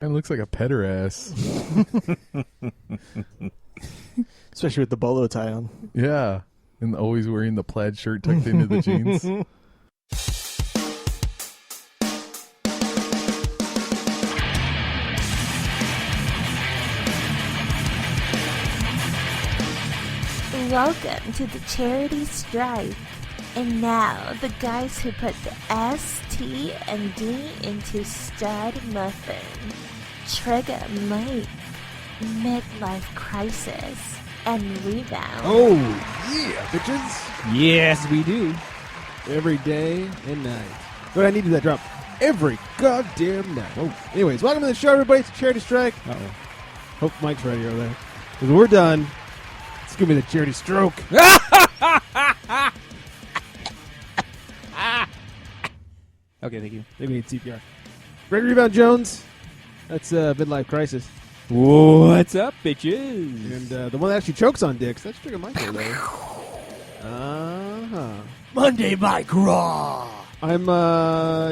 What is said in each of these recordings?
It looks like a pederast. Especially with the bolo tie on. Yeah. And always wearing the plaid shirt tucked into the jeans. Welcome to the charity strike. And now, the guys who put the S, T, and D into stud muffin. Trigger Mike. Midlife crisis. And rebound. Oh, yeah, bitches. Yes, we do. Every day and night. But I needed that drop every goddamn night. Oh. Anyways, welcome to the show, everybody. It's a charity strike. Uh-oh. Hope Mike's ready over there. Because we're done. Let's give me the charity stroke. Okay, thank you. They need CPR. Great rebound, Jones. That's midlife crisis. What's up, bitches? And the one that actually chokes on dicks, that's Trigger Mike over there. Monday Mike Raw. I'm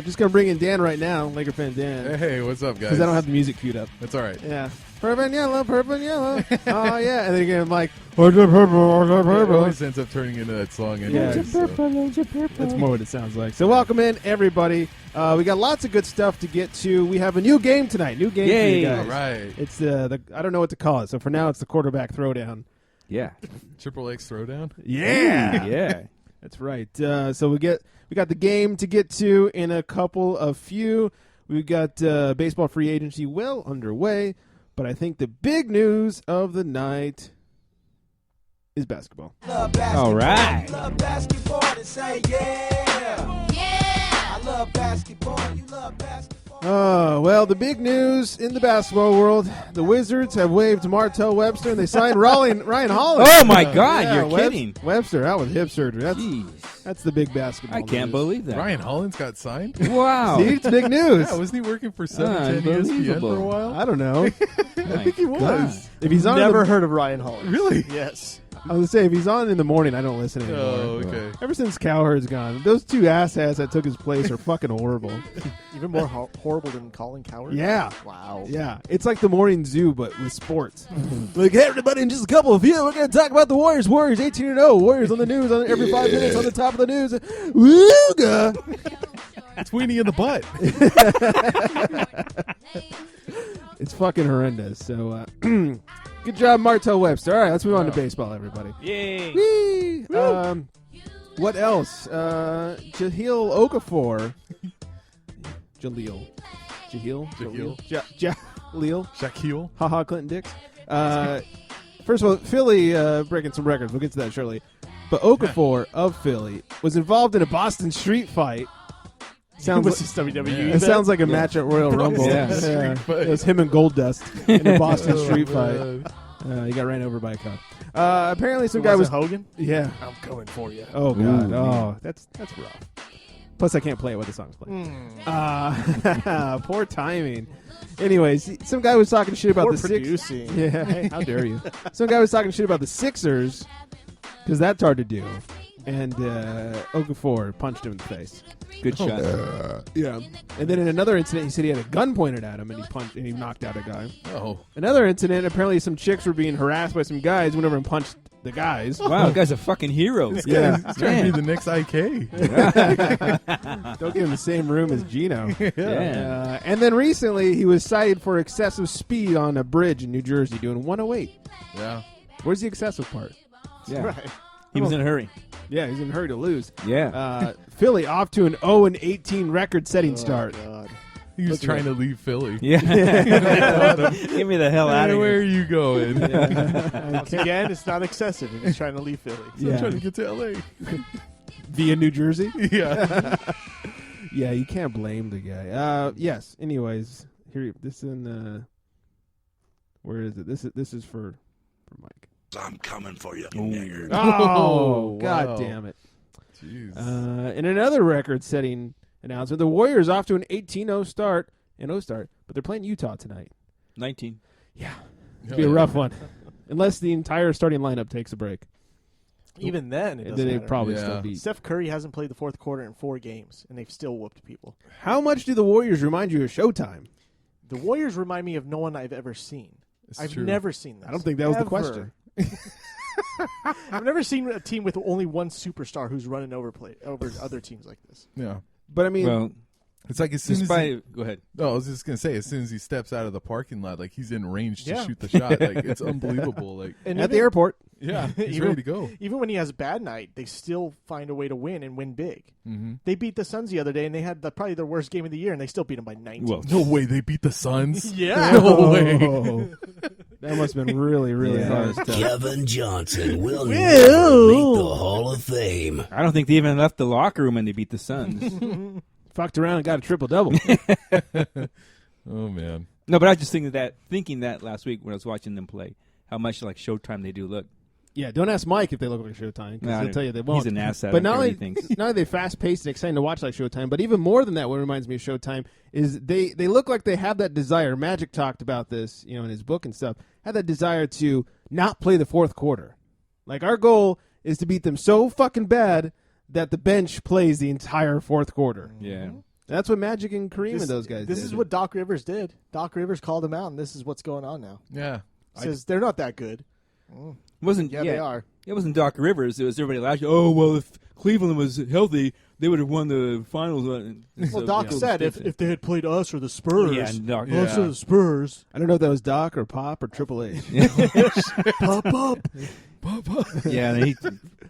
just going to bring in Dan right now, Laker fan Dan. Hey, what's up, guys? Because I don't have the music queued up. That's all right. Yeah. Purple and yellow, purple and yellow. Oh, yeah. And then again, I'm like, what's the purple, what's the It purple? always ends up turning into that song anyway. Yeah, that's more what it sounds like. So welcome in, everybody. We got lots of good stuff to get to. We have a new game tonight. New game for you guys. All right. It's the I don't know what to call it. So for now, it's the quarterback throwdown. Yeah. Triple X Throwdown? Yeah. Yeah. That's right. So we got the game to get to in a couple of few. We've got baseball free agency well underway. But I think the big news of the night is basketball. All right. Love basketball and say yeah. Yeah. I love basketball. You love basketball. Well, the big news in the basketball world, the Wizards have waived Martell Webster and they signed Ryan Holland. Oh, my God. Yeah, You're kidding. Webster, out with hip surgery. Jeez. That's the big basketball I can't news. believe that. Ryan Hollins got signed? Wow. See, it's big news. Yeah, wasn't he working for 710 ESPN Unbelievable. I for a while? don't know. I think he was. If he's on Never heard of Ryan Holland. Really? Yes. I was going to say, if he's on in the morning, I don't listen anymore. Oh, okay. Ever since Cowherd's gone, those two asshats that took his place are fucking horrible. Even more horrible than Colin Cowherd? Yeah. Wow. Yeah. It's like the morning zoo, but with sports. Like, hey, everybody, in just a couple of you, we're going to talk about the Warriors. Warriors 18-0. Warriors on the news on every 5 minutes on the top of the news. Wooga! It's Weenie in the butt. It's fucking horrendous. So, good job, Martell Webster. All right, let's move on to baseball, everybody. Yay. Whee! What else? Jahil Okafor. Jaleel. Shaquille. Haha, Clinton Dix. First of all, Philly breaking some records. We'll get to that shortly. But Okafor of Philly was involved in a Boston street fight. Sounds Was like, this WWE? it bet? sounds like a match at Royal Rumble. Yeah. Street fight. It was him and Goldust in a Boston Oh, street fight. man. He got ran over by a cop. Apparently, some Who guy was was it, Hogan? Yeah. I'm coming for you. Oh God. Ooh, Oh, that's rough. Plus, I can't play it when the song's playing. Poor timing. Anyways, some guy was talking shit about Poor the Sixers. producing. Yeah, hey, how dare you? Some guy was talking shit about the Sixers because that's hard to do. And Okafor punched him in the face. Good shot. Yeah. And then in another incident, he said he had a gun pointed at him and he knocked out a guy. Oh. Another incident, apparently some chicks were being harassed by some guys, went over and punched the guys. Wow, that guy's a fucking hero. Yeah. He's trying to be the next IK. Don't get in the same room as Gino. Yeah. And then recently, he was cited for excessive speed on a bridge in New Jersey doing 108. Yeah. Where's the excessive part? Yeah. Right. He was in a hurry. Yeah, he's in a hurry to lose. Yeah. Philly off to an 0-18 record-setting start. God. He was Look at trying that. to leave Philly. Yeah. Get me the hell out Hey, of where here. are you going? Once again, it's not excessive. He's trying to leave Philly. So I'm trying to get to LA. Via New Jersey? Yeah. Yeah, you can't blame the guy. Yes. Anyways, here this in where is it? This is for Mike. I'm coming for you, you nigger. Oh, wow. God damn it. Jeez. In another record-setting announcement, the Warriors off to an 18-0 start, but they're playing Utah tonight. 19. Yeah. It'll be a rough one. Unless the entire starting lineup takes a break. Even then, it Then doesn't they matter. probably Yeah. still beat. Steph Curry hasn't played the fourth quarter in 4 games, and they've still whooped people. How much do the Warriors remind you of Showtime? The Warriors remind me of no one I've ever seen. I've true. never seen this. I don't think that was the Ever. question. I've never seen a team with only one superstar who's running over other teams like this. Yeah. But I mean, Well, It's like as soon as go ahead. no, I was just gonna say as soon as he steps out of the parking lot, like he's in range to Yeah. shoot the shot. Like it's unbelievable. Like And at the airport. yeah, he's even- ready to go. Even when he has a bad night, they still find a way to win and win big. Mm-hmm. They beat the Suns the other day, and they had probably their worst game of the year, and they still beat them by 19. Well, No way, they beat the Suns. yeah. No way. Oh. That must have been really, really Yeah, hard. it's tough. Kevin Johnson will never make the Hall of Fame. I don't think they even left the locker room when they beat the Suns. Fucked around and got a triple-double. Oh man. No, but I was just thinking that last week when I was watching them play, how much like Showtime they do look. Yeah, don't ask Mike if they look like Showtime, because Nah, he'll tell you they won't. He's an asset. But not only only, not only they fast-paced and exciting to watch like Showtime, but even more than that, what reminds me of Showtime is they look like they have that desire. Magic talked about this, in his book and stuff. Had that desire to not play the fourth quarter. Like our goal is to beat them so fucking bad that the bench plays the entire fourth quarter. Yeah. That's what Magic and Kareem and those guys did. This is what Doc Rivers did. Doc Rivers called them out, and this is what's going on now. Yeah. Says they're not that good. Wasn't Yeah, they are. It wasn't Doc Rivers. It was everybody last year. Oh well, if Cleveland was healthy, they would have won the finals. Well, Doc said if they had played us or the Spurs, Yeah, and Doc. Yeah. us or the Spurs, I don't know if that was Doc or Pop or Triple H. pop up. Yeah, and he,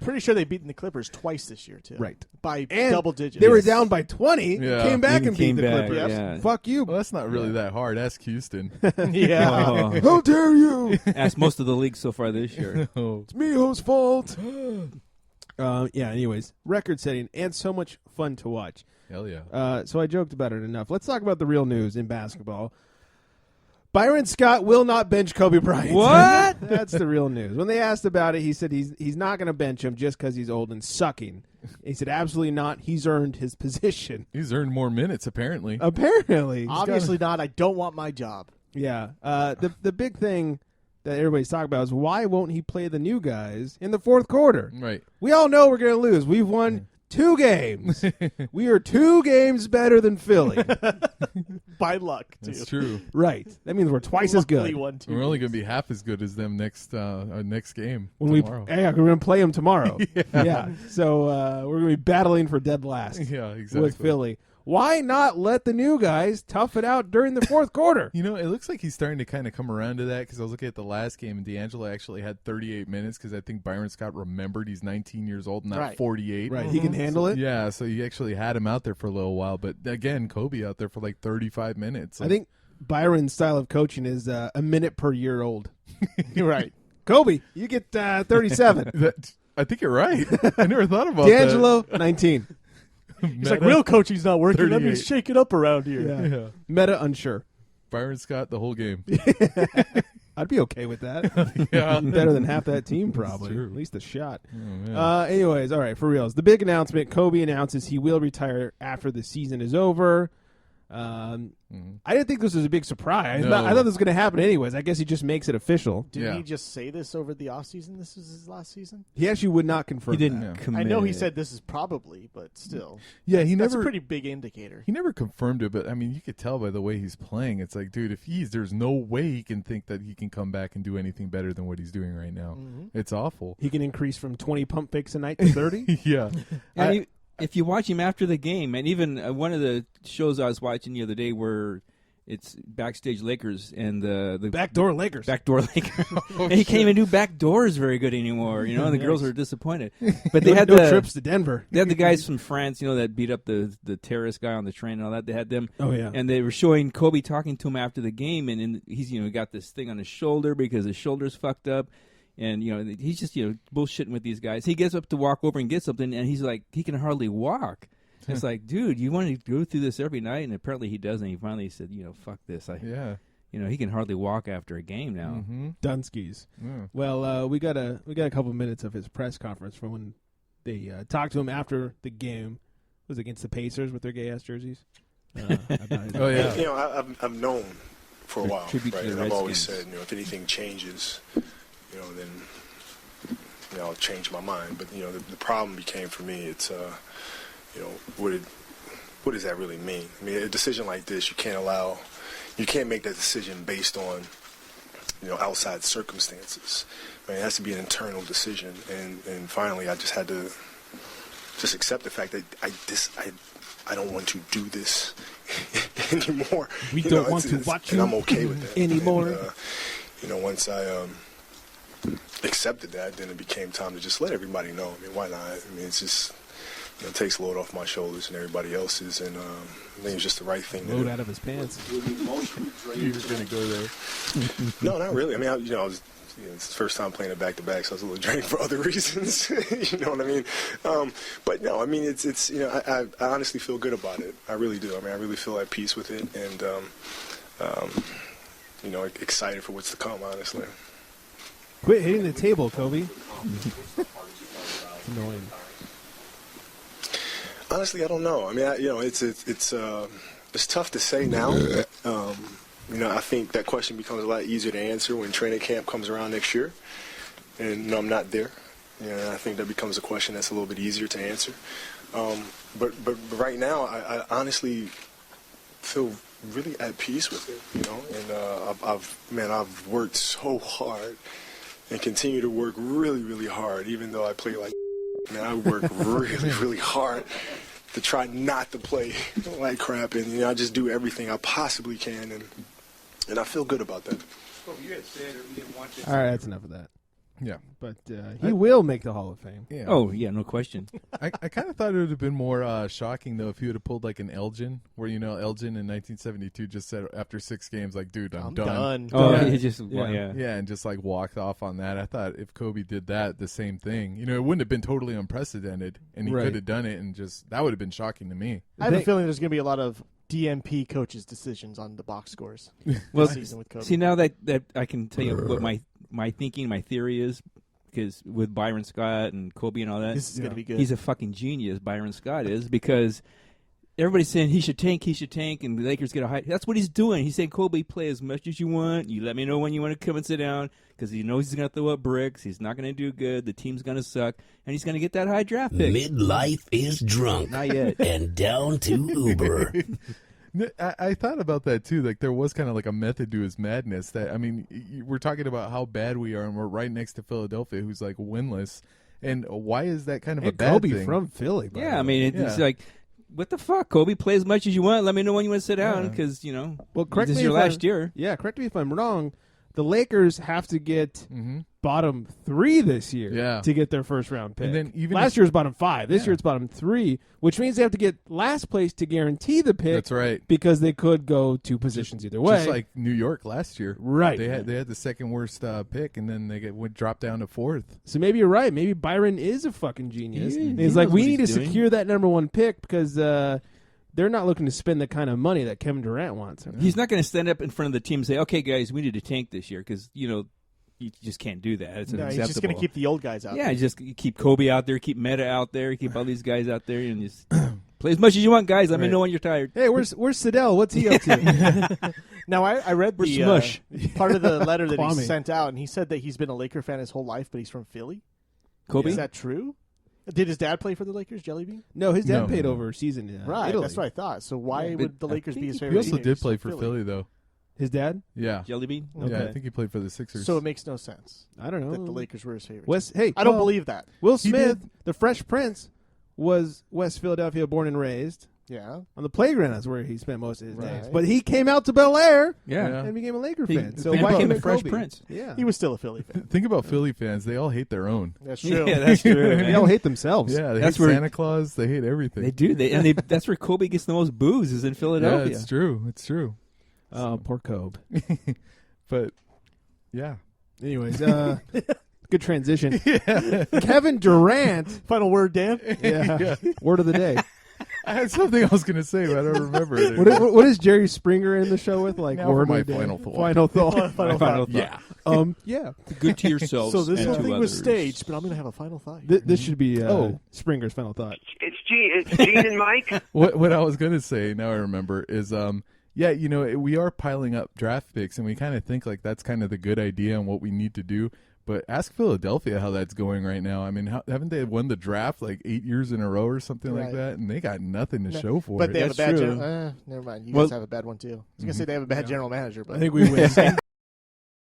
Pretty sure they've beaten the Clippers twice this year too. Right. By And double digits. They were down by 20, Yeah. came back Even and beat came the back, Clippers. yeah. Fuck you. Well, that's not really that hard. Ask Houston. yeah. Oh. How dare you? That's most of the league so far this year. Oh. It's Miho's fault. Yeah, anyways, record-setting and so much fun to watch. Hell yeah. So I joked about it enough. Let's talk about the real news in basketball. Byron Scott will not bench Kobe Bryant. What? That's the real news. When they asked about it, he said he's not going to bench him just because he's old and sucking. He said absolutely not. He's earned his position. He's earned more minutes apparently. Apparently. He's Obviously got- not. I don't want my job. Yeah. The big thing that everybody's talking about is why won't he play the new guys in the fourth quarter? Right. We all know we're going to lose. We've won 2 games. We are 2 games better than Philly. By luck, too. That's true. Right. That means we're twice as Luckily good. won 2 We're only going games. to be half as good as them next game When tomorrow. we're going to play them tomorrow. Yeah. So we're going to be battling for dead last Yeah, exactly. with Philly. Why not let the new guys tough it out during the fourth quarter? You know, it looks like he's starting to kind of come around to that because I was looking at the last game and D'Angelo actually had 38 minutes because I think Byron Scott remembered he's 19 years old, not Right. 48. Right. He can handle it. Yeah, so he actually had him out there for a little while. But again, Kobe out there for like 35 minutes. I think Byron's style of coaching is a minute per year old. You're right. Kobe, you get 37. I think you're right. I never thought about D'Angelo, 19. that. He's like, real coaching's not working. Let me 38. shake it up around here. Yeah. Meta unsure. Byron Scott the whole game. I'd be okay with that. Yeah. Better than half that team, probably. true. At least a shot. Oh, man. Anyways, all right, for reals. The big announcement, Kobe announces he will retire after the season is over. I didn't think this was a big surprise. No. I thought this was going to happen anyways. I guess he just makes it official. Didn't Yeah. he just say this over the offseason? This was his last season? He actually would not confirm He didn't that. commit. I know he said this is probably, but still. Yeah, he That's never a pretty big indicator. he never confirmed it, but I mean, you could tell by the way he's playing. It's like, dude, if there's no way he can think that he can come back and do anything better than what he's doing right now. It's awful. He can increase from 20 pump fakes a night to 30. Yeah. And if you watch him after the game, and even one of the shows I was watching the other day where it's backstage Lakers and the Backdoor Lakers. backdoor Lakers, and he can't even do back doors very good anymore. You know, the girls are disappointed. But they had no trips to Denver. They had the guys from France, you know, that beat up the terrorist guy on the train and all that. They had them. Oh, yeah. And they were showing Kobe talking to him after the game, and he's, you know, got this thing on his shoulder because his shoulder's fucked up. And, you know, he's just, you know, bullshitting with these guys. He gets up to walk over and get something, and he's like, he can hardly walk. It's like, dude, you want to go through this every night? And apparently he doesn't. He finally said, you know, fuck this. Yeah. You know, he can hardly walk after a game now. Mm-hmm. Dunskies. Yeah. Well, we got a couple minutes of his press conference from when they talked to him after the game. It was against the Pacers with their gay ass jerseys. Oh yeah. You know, I've known for a The while, tribute to right? the And I've always Redskins. said, you know, if anything changes, you know, then I'll change my mind. But you know, the problem became for me. It's you know, what does that really mean? I mean, a decision like this, you can't allow you can't make that decision based on, outside circumstances. I mean, it has to be an internal decision. And finally, I just had to just accept the fact that I don't want to do this anymore. We don't want to watch you and I'm okay with that anymore. And, once I accepted that, then it became time to just let everybody know. I mean, why not? I mean, it's just, it takes a load off my shoulders and everybody else's, and I think it's just the right thing to do. Load out of his pants. You were going to go there. No, not really. I mean, I was. It's the first time playing it back-to-back, so I was a little drained for other reasons. You know what I mean? But no, I mean, it's I honestly feel good about it. I really do. I mean, I really feel at peace with it, and excited for what's to come. Honestly. Quit hitting the table, Kobe. It's annoying. Honestly, I don't know. I mean, it's tough to say now. I think that question becomes a lot easier to answer when training camp comes around next year. And I'm not there. I think that becomes a question that's a little bit easier to answer. But right now, I honestly feel really at peace with it, And I've worked so hard and continue to work really, really hard, even though I play like. I work really, really hard to try not to play like crap, and I just do everything I possibly can, and I feel good about that. All right, that's enough of that. Yeah. But he will make the Hall of Fame. Yeah. Oh, yeah, no question. I kind of thought it would have been more shocking, though, if he would have pulled like an Elgin, where, Elgin in 1972 just said after 6 games, like, dude, I'm done. Oh, yeah. he just, Yeah, and just like walked off on that. I thought if Kobe did that, the same thing, it wouldn't have been totally unprecedented, and he could have done it, and just that would have been shocking to me. I have a feeling there's going to be a lot of DMP coaches' decisions on the box scores. Well, this season with Kobe. See, now that I can tell you what my thinking, my theory is, because with Byron Scott and Kobe and all that, this is going to be good. He's a fucking genius, Byron Scott is, because everybody's saying he should tank, and the Lakers get a high. That's what he's doing. He's saying, Kobe, play as much as you want. You let me know when you want to come and sit down, because he knows he's going to throw up bricks. He's not going to do good. The team's going to suck, and he's going to get that high draft pick. Midlife is drunk. Not yet. And down to Uber. I thought about that too. Like there was kind of like a method to his madness. That we're talking about how bad we are, and we're right next to Philadelphia, who's like winless. And why is that kind of a bad Kobe thing? from Philly. Yeah, I mean, it's like, what the fuck, Kobe? Play as much as you want. Let me know when you want to sit down, because well, correct this me is your if last year. Yeah, correct me if I'm wrong. The Lakers have to get bottom 3 this year to get their first round pick. And then even last year was bottom 5. This year it's bottom 3, which means they have to get last place to guarantee the pick. That's right. Because they could go 2 positions either way. Just like New York last year. Right. They had the second worst pick, and then they would drop down to 4th. So maybe you're right. Maybe Byron is a fucking genius. He He's like, knows we what need he's to doing. secure that number 1 pick because they're not looking to spend the kind of money that Kevin Durant wants. He's not going to stand up in front of the team and say, okay, guys, we need to tank this year, because, you just can't do that. It's unacceptable. He's just going to keep the old guys out. Yeah, just keep Kobe out there, keep Meta out there, keep all these guys out there, and just play as much as you want, guys. Let me know when you're tired. Hey, where's Sidell? What's he up to? Now, I read the Smush. part of the letter that he Kwame. sent out, and he said that he's been a Laker fan his whole life, but he's from Philly. Kobe? Is that true? Did his dad play for the Lakers, Jellybean? No, his dad No. paid over a season in Right, Italy. that's what I thought. So why would the Lakers be his favorite He also team? did He's play from for Philly, though. His dad? Yeah. Jellybean? Yeah, I Okay. think he played for the Sixers. So it makes no sense I don't know. that the Lakers were his favorite West, team. hey, I don't well, believe that. Will He Smith, did. the Fresh Prince, was West Philadelphia born and raised. Yeah. On the playground, that's where he spent most of his days. Right. But he came out to Bel Air Yeah. and became a Laker He- fan. So he why became can't a Fresh Kobe? Prince. Yeah. He was still a Philly fan. Think about Philly fans. They all hate their own. That's true. Yeah, that's true. They all hate themselves. Yeah, they That's hate where- Santa Claus. They hate everything. They do. That's where Kobe gets the most booze, is in Yeah, Philadelphia. it's true. It's true. Oh, poor Kobe. But, yeah. Anyways, good transition. Kevin Durant. Final word, Dan? Yeah. Word of the day. I had something I was going to say, but I don't remember it. What is Jerry Springer in the show with? Like, Now word for my of the day? final thought. Final thought. Final Final thought. thought. Yeah. Good to yourselves. So this and whole to thing was others. staged, but I'm going to have a final thought. This should be Springer's final thought. It's Gene and Mike. What I was going to say, now I remember, is we are piling up draft picks, and we kind of think like that's kind of the good idea and what we need to do. But ask Philadelphia how that's going right now. I mean, haven't they won the draft like 8 years in a row or something like that? And they got nothing to show for but it. they have That's a bad true. never mind. You guys have a bad one too. I was gonna say they have a bad general manager, but I think we win.